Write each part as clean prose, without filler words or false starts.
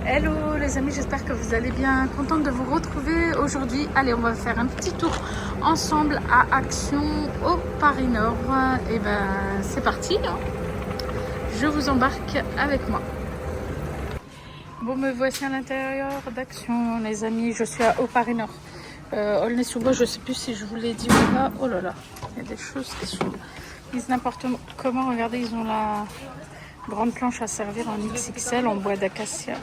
Hello les amis, j'espère que vous allez bien. Contente de vous retrouver aujourd'hui. Allez, on va faire un petit tour ensemble à Action au Paris Nord. Et ben c'est parti, hein. Je vous embarque avec moi. Bon, me voici à l'intérieur d'Action les amis. Je suis au Paris Nord. Aulnay-sous-Bois, je sais plus si je vous l'ai dit ou pas. Oh là là, il y a des choses qui sont mises n'importe comment. Regardez, ils ont la grande planche à servir en XXL en bois d'acacia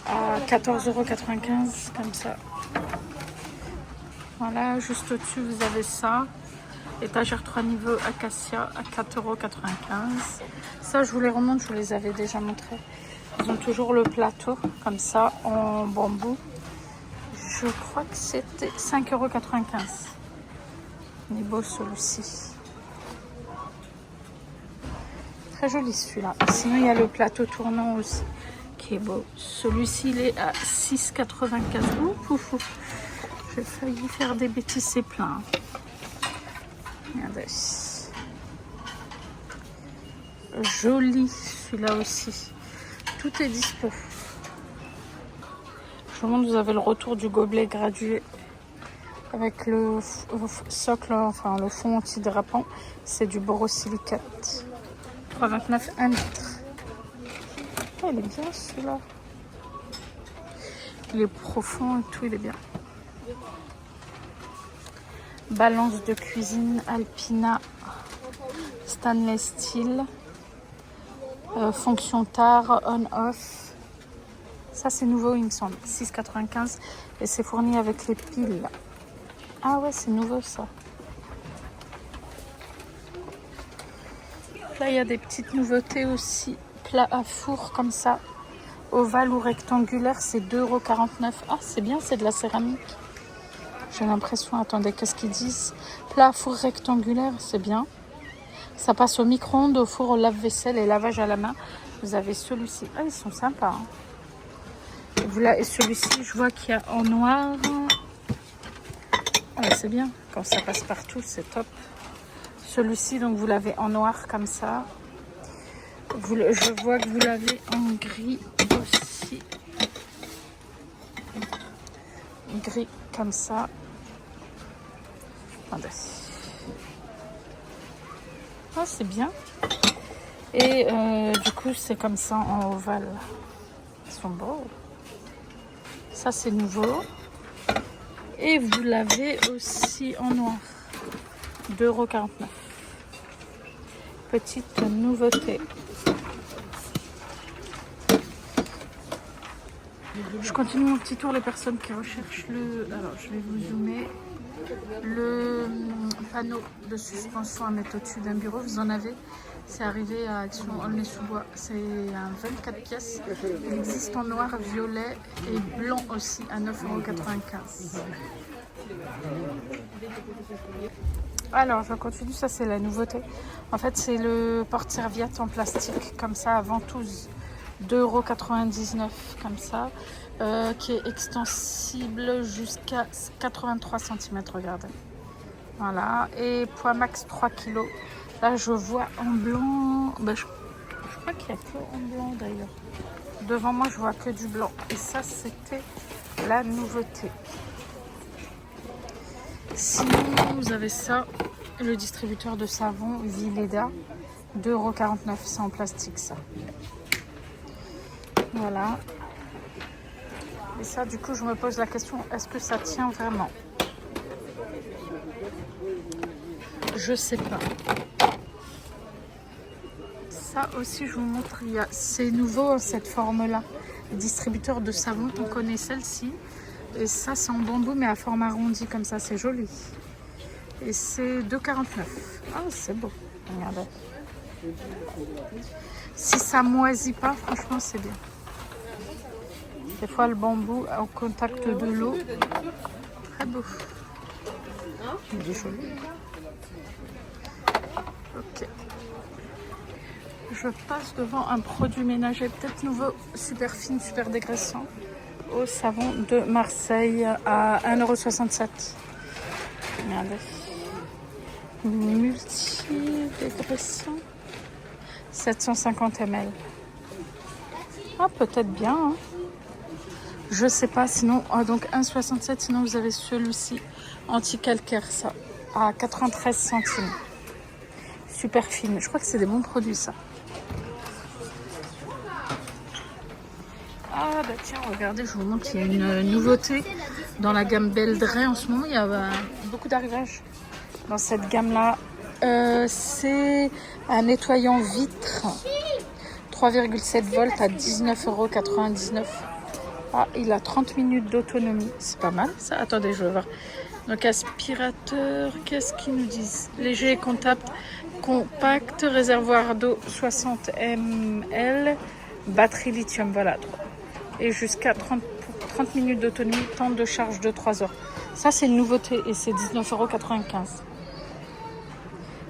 à 14,95 € comme ça. Voilà, juste au-dessus vous avez ça, étagère 3 niveaux acacia à 4,95 €. Ça je vous les remonte, je vous les avais déjà montré. Ils ont toujours le plateau comme ça en bambou. Je crois que c'était 5,95 €. Il est beau celui-ci. Très joli celui-là. Sinon il y a le plateau tournant aussi qui est beau. Celui-ci il est à 6,95 €. J'ai failli faire des bêtises, c'est plein. Regardez. Joli celui-là aussi. Tout est dispo. Je vous montre, vous avez le retour du gobelet gradué avec le socle, enfin le fond anti-drapant. C'est du borosilicate. 3,29 € 1 litre. Oh, il est bien celui-là. Il est profond et tout, il est bien. Balance de cuisine Alpina stainless steel. Fonction tard, on-off. Ça c'est nouveau il me semble. 6,95 € et c'est fourni avec les piles. Ah ouais, c'est nouveau ça. Là il y a des petites nouveautés aussi. Plat à four comme ça, ovale ou rectangulaire, c'est 2,49 €. Ah c'est bien, c'est de la céramique. J'ai l'impression, attendez, qu'est-ce qu'ils disent? Plat à four rectangulaire, c'est bien. Ça passe au micro-ondes, au four, au lave-vaisselle et lavage à la main. Vous avez celui-ci. Ah, ils sont sympas. Hein. Et celui-ci, je vois qu'il y a en noir. Ah, c'est bien. Quand ça passe partout, c'est top. Celui-ci, donc vous l'avez en noir comme ça. Je vois que vous l'avez en gris aussi. Gris comme ça. Attendez. Ah, c'est bien. Et du coup, c'est comme ça en ovale. Ils sont beaux. Ça, c'est nouveau. Et vous l'avez aussi en noir. 2,49 €. Petite nouveauté. Je continue mon petit tour. Les personnes qui recherchent alors, je vais vous zoomer. Le panneau de suspension à mettre au-dessus d'un bureau, vous en avez. C'est arrivé à Action Aulnay-sous-Bois. C'est un 24 pièces. Il existe en noir, violet et blanc aussi à 9,95 €. Alors, je continue. Ça, c'est la nouveauté. En fait, c'est le porte-serviette en plastique, comme ça, à ventouse. 2,99 € comme ça. Qui est extensible jusqu'à 83 cm. Regardez. Voilà. Et poids max 3 kg. Là, je vois en blanc. Ben, je crois qu'il n'y a que en blanc d'ailleurs. Devant moi, je vois que du blanc. Et ça, c'était la nouveauté. Sinon, vous avez ça. Le distributeur de savon Vileda. 2,49 €. C'est en plastique, ça. Voilà. Et ça, du coup, je me pose la question, est-ce que ça tient vraiment? Je sais pas. Ça aussi, je vous montre, c'est nouveau, cette forme-là. Distributeur de savon, on connaît celle-ci. Et ça, c'est en bambou, mais à forme arrondie, comme ça, c'est joli. Et c'est 2,49 €. Ah, c'est beau. Regardez. Si ça moisit pas, franchement, c'est bien. Des fois, le bambou au contact de l'eau. Très beau. Il est joli. Ok. Je passe devant un produit ménager peut-être nouveau, super fine, super dégraissant, au savon de Marseille à 1,67 €. Regardez. Multi-dégraissant. 750 ml. Ah, peut-être bien. Hein. Je sais pas, sinon, donc 1,67, sinon vous avez celui-ci, anti-calcaire, ça, à 93 centimes. Super fine, je crois que c'est des bons produits, ça. Ah bah tiens, regardez, je vous montre, il y a une nouveauté dans la gamme Beldray en ce moment, il y a beaucoup d'arrivages dans cette gamme-là. C'est un nettoyant vitre, 3,7 volts à 19,99 €. Ah, il a 30 minutes d'autonomie. C'est pas mal ça. Attendez, je vais voir. Donc aspirateur, qu'est-ce qu'ils nous disent? Léger, compact, réservoir d'eau 60 ml, batterie lithium, voilà. Et jusqu'à 30 minutes d'autonomie, temps de charge de 3 heures. Ça, c'est une nouveauté et c'est 19,95 €.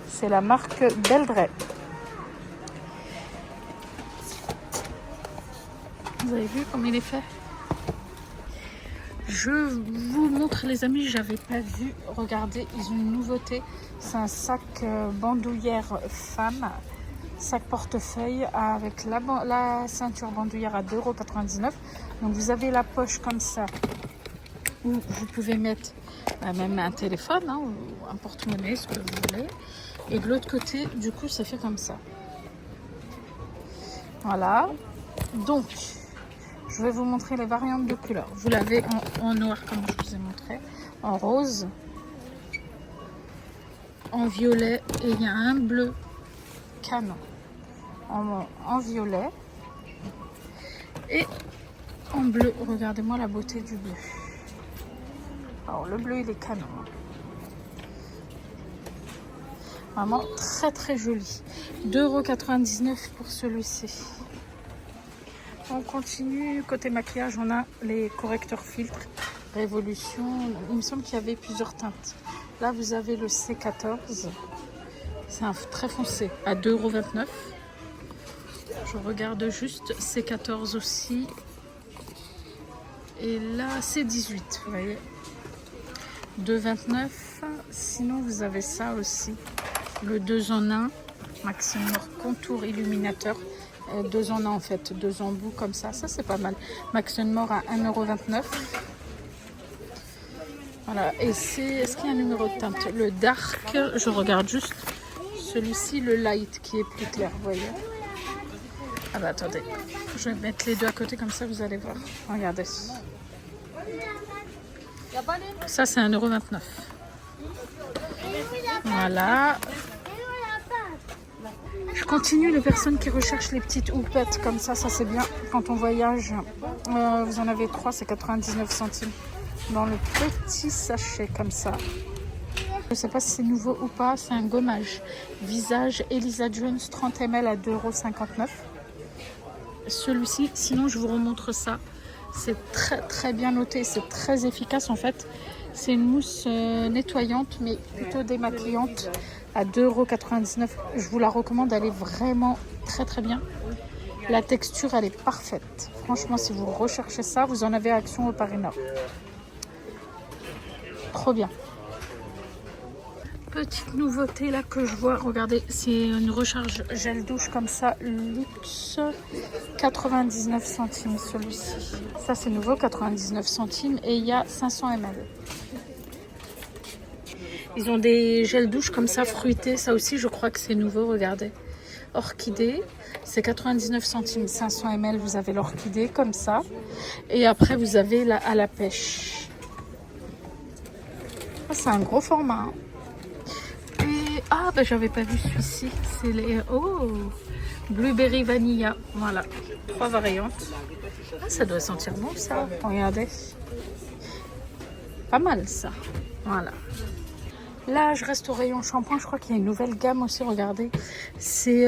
C'est la marque Beldray. Vous avez vu comme il est fait? Je vous montre les amis, j'avais pas vu. Regardez, ils ont une nouveauté. C'est un sac bandoulière femme, sac portefeuille avec la ceinture bandoulière à 2,99 €. Donc vous avez la poche comme ça où vous pouvez mettre même un téléphone ou un porte-monnaie, ce que vous voulez. Et de l'autre côté, du coup, ça fait comme ça. Voilà. Donc je vais vous montrer les variantes de couleurs. Vous l'avez en noir comme je vous ai montré, en rose, en violet et il y a un bleu canon en violet et en bleu. Regardez-moi la beauté du bleu. Alors le bleu il est canon. Vraiment très très joli. 2,99 € pour celui-ci. On continue, côté maquillage, on a les correcteurs filtres Révolution. Il me semble qu'il y avait plusieurs teintes. Là, vous avez le C14. C'est un très foncé, à 2,29 €. Je regarde juste, C14 aussi. Et là, C18, vous voyez. 2,29 €. Sinon, vous avez ça aussi. Le 2 en 1, Maximum Contour Illuminateur. 2 en 1 en fait, 2 embouts comme ça, c'est pas mal. Maximum à 1,29 €. Voilà, et est-ce qu'il y a un numéro de teinte? Le dark, je regarde juste celui-ci, le light qui est plus clair, vous voyez. Ah bah attendez, je vais mettre les deux à côté comme ça vous allez voir. Regardez. Ça c'est 1,29 €. Voilà. Je continue, les personnes qui recherchent les petites houpettes comme ça c'est bien. Quand on voyage, vous en avez 3, c'est 99 centimes. Dans le petit sachet comme ça. Je ne sais pas si c'est nouveau ou pas, c'est un gommage. Visage Elisa Jones 30 ml à 2,59 €. Celui-ci, sinon je vous remontre ça. C'est très très bien noté, c'est très efficace en fait. C'est une mousse nettoyante mais plutôt démaquillante à 2,99 €. Je vous la recommande, elle est vraiment très très bien. La texture elle est parfaite. Franchement si vous recherchez ça, vous en avez à Action au Paris Nord. Trop bien. Petite nouveauté là que je vois, regardez, c'est une recharge gel douche comme ça, luxe, 99 centimes celui-ci. Ça c'est nouveau, 99 centimes et il y a 500 ml. Ils ont des gels douche comme ça, fruités, ça aussi je crois que c'est nouveau, regardez. Orchidée, c'est 99 centimes, 500 ml, vous avez l'orchidée comme ça. Et après vous avez à la pêche. Ah, c'est un gros format. Hein. Ah, bah j'avais pas vu celui-ci. C'est les Blueberry Vanilla. Voilà, 3 variantes. Ah, ça doit sentir bon ça. Regardez. Pas mal ça. Voilà. Là, je reste au rayon shampoing. Je crois qu'il y a une nouvelle gamme aussi. Regardez. C'est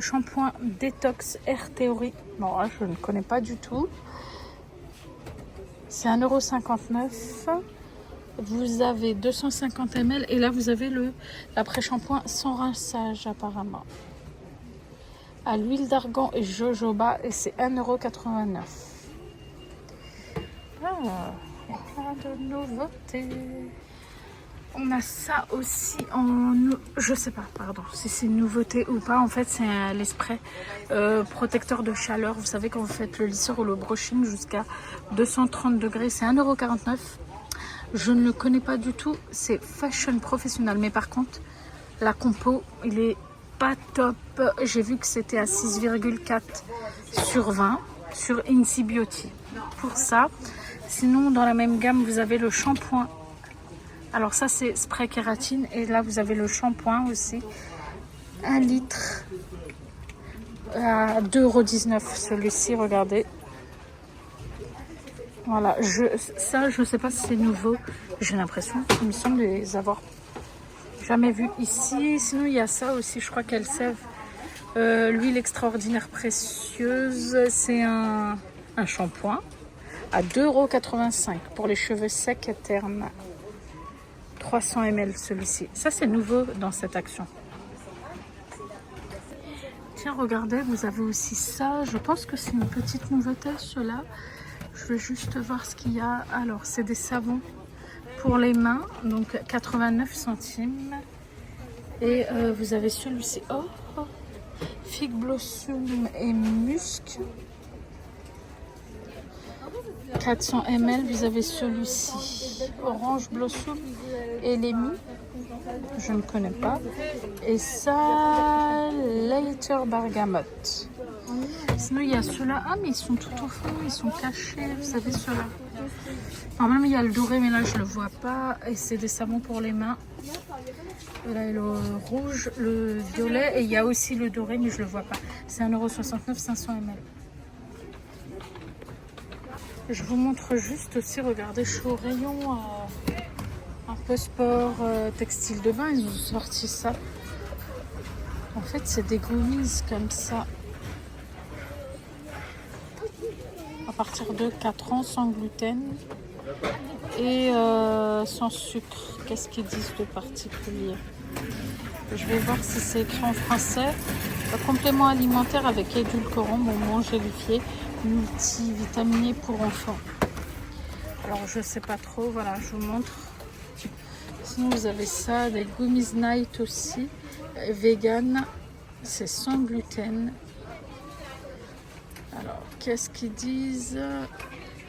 shampoing Détox Air Theory. Bon, là, je ne connais pas du tout. C'est 1,59 €. Vous avez 250 ml et là vous avez l'après-shampoing sans rinçage apparemment. À l'huile d'argan et jojoba et c'est 1,89 €. Ah, il y a plein de nouveautés. On a ça aussi en... Je sais pas, pardon, si c'est une nouveauté ou pas. En fait, c'est les sprays protecteur de chaleur. Vous savez, quand vous faites le lisseur ou le brushing jusqu'à 230 degrés, c'est 1,49 €. Je ne le connais pas du tout. C'est Fashion Professional. Mais par contre, la compo, il est pas top. J'ai vu que c'était à 6,4 sur 20 sur Incy Beauty. Pour ça, sinon, dans la même gamme, vous avez le shampoing. Alors ça c'est spray kératine et là vous avez le shampoing aussi, 1 litre à 2,19 € celui-ci, regardez. Voilà, ça je sais pas si c'est nouveau, j'ai l'impression, il me semble les avoir jamais vu ici. Sinon il y a ça aussi, je crois qu'elle sève l'huile extraordinaire précieuse, c'est un shampoing à 2,85 € pour les cheveux secs et ternes. 300 ml celui-ci. Ça c'est nouveau dans cette action. Tiens, regardez, vous avez aussi ça. Je pense que c'est une petite nouveauté, cela. Je vais juste voir ce qu'il y a. Alors, c'est des savons pour les mains, donc 89 centimes. Et vous avez celui-ci. Oh, Fig Blossom et Musc. 400 ml, vous avez celui-ci, Orange Blossom et Lémi, je ne connais pas. Et ça, Later Bergamote. Sinon, il y a ceux-là. Ah, mais ils sont tout au fond, ils sont cachés, vous savez, ceux-là. Normalement, il y a le doré, mais là, je ne le vois pas. Et c'est des savons pour les mains. Là, le rouge, le violet, et il y a aussi le doré, mais je ne le vois pas. C'est 1,69 €, 500 ml. Je vous montre juste aussi, regardez, je suis au rayon un peu sport, textile de bain, ils ont sorti ça. En fait, c'est des gummies comme ça. À partir de 4 ans, sans gluten et sans sucre. Qu'est-ce qu'ils disent de particulier? Je vais voir si c'est écrit en français. Complément alimentaire avec édulcorant, bonbons gélifiés, multivitaminé pour enfants. Alors je sais pas trop, voilà, je vous montre. Sinon vous avez ça, des Gummies Night aussi, vegan, c'est sans gluten. Alors qu'est-ce qu'ils disent?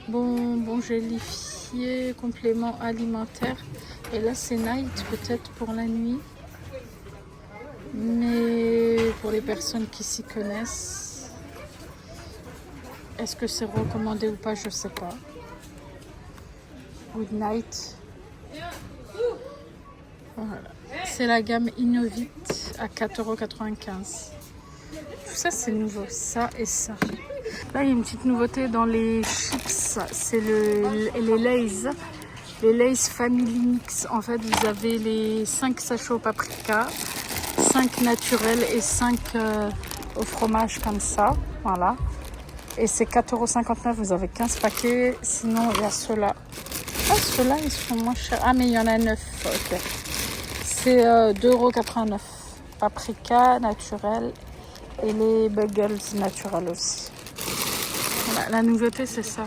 Bonbons gélifiés, complément alimentaire. Et là c'est Night, peut-être pour la nuit. Mais pour les personnes qui s'y connaissent, est-ce que c'est recommandé ou pas, je sais pas. Good night. Voilà. C'est la gamme Innovit à 4,95 €. Tout ça c'est nouveau, ça et ça. Là il y a une petite nouveauté dans les chips, c'est les Lay's. Les Lay's Family Mix. En fait vous avez les 5 sachets au paprika, 5 naturels et 5 au fromage comme ça, voilà. Et c'est 4,59 €, vous avez 15 paquets. Sinon il y a ceux-là. Ah, ceux-là ils sont moins chers. Ah mais il y en a 9, ok. C'est 2,89 €. Paprika naturel et les bagels naturels aussi. Voilà, la nouveauté c'est ça.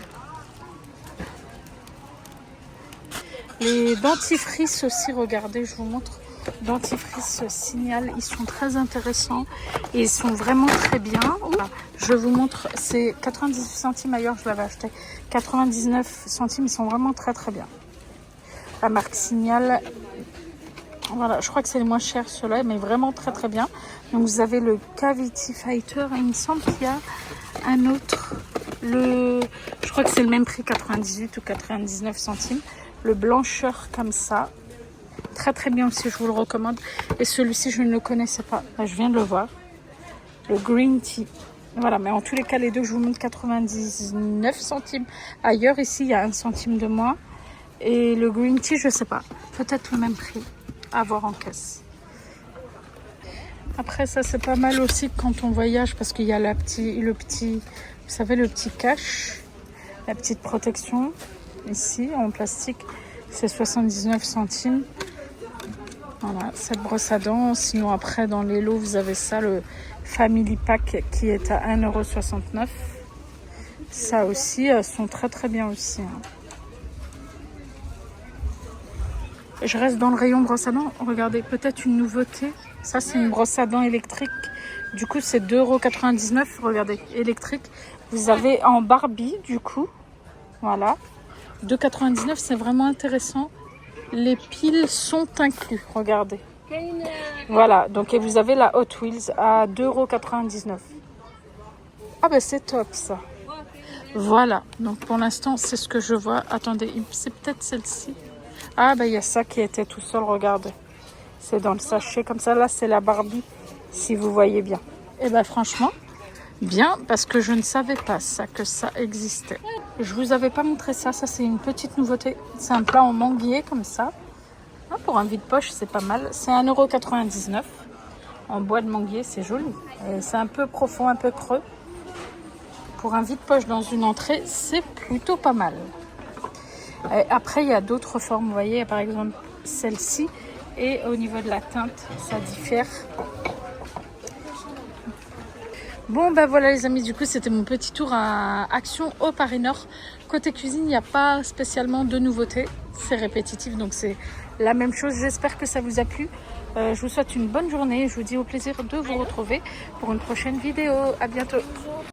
Les dentifrices aussi, regardez, je vous montre. Dentifrice Signal, ils sont très intéressants et ils sont vraiment très bien. Voilà. Je vous montre, c'est 98 centimes, ailleurs je l'avais acheté 99 centimes, ils sont vraiment très très bien. La marque Signal, voilà, je crois que c'est les moins chers ceux-là, mais vraiment très très bien. Donc vous avez le Cavity Fighter et il me semble qu'il y a un autre, je crois que c'est le même prix, 98 ou 99 centimes. Le blancheur comme ça. Très très bien aussi, je vous le recommande. Et celui-ci, je ne le connaissais pas. Là, je viens de le voir. Le Green Tea. Voilà, mais en tous les cas, les deux, je vous montre 99 centimes. Ailleurs, ici, il y a 1 centime de moins. Et le Green Tea, je ne sais pas. Peut-être le même prix. À voir en caisse. Après, ça, c'est pas mal aussi quand on voyage. Parce qu'il y a le petit, vous savez, le petit cache. La petite protection. Ici, en plastique. C'est 79 centimes. Voilà, cette brosse à dents. Sinon, après, dans les lots, vous avez ça, le Family Pack qui est à 1,69 €. Ça aussi, elles sont très très bien aussi. Hein. Je reste dans le rayon brosse à dents. Regardez, peut-être une nouveauté. Ça, c'est une brosse à dents électrique. Du coup, c'est 2,99 €. Regardez, électrique. Vous avez en Barbie, du coup. Voilà. 2,99 €, c'est vraiment intéressant. Les piles sont inclus. Regardez. Voilà. Donc, et vous avez la Hot Wheels à 2,99 €. Ah, ben, c'est top, ça. Voilà. Donc, pour l'instant, c'est ce que je vois. Attendez, c'est peut-être celle-ci. Ah, ben, il y a ça qui était tout seul. Regardez. C'est dans le sachet comme ça. Là, c'est la Barbie, si vous voyez bien. Et ben, franchement, bien, parce que je ne savais pas ça, que ça existait. Je vous avais pas montré ça. Ça, c'est une petite nouveauté. C'est un plat en manguier comme ça. Ah, pour un vide-poche, c'est pas mal. C'est 1,99 € en bois de manguier. C'est joli. C'est un peu profond, un peu creux. Pour un vide-poche dans une entrée, c'est plutôt pas mal. Et après, il y a d'autres formes. Vous voyez, par exemple, celle-ci. Et au niveau de la teinte, ça diffère. Bon, ben voilà les amis, du coup, c'était mon petit tour à Action au Paris Nord. Côté cuisine, il n'y a pas spécialement de nouveautés. C'est répétitif, donc c'est la même chose. J'espère que ça vous a plu. Je vous souhaite une bonne journée. Je vous dis au plaisir de vous retrouver pour une prochaine vidéo. À bientôt.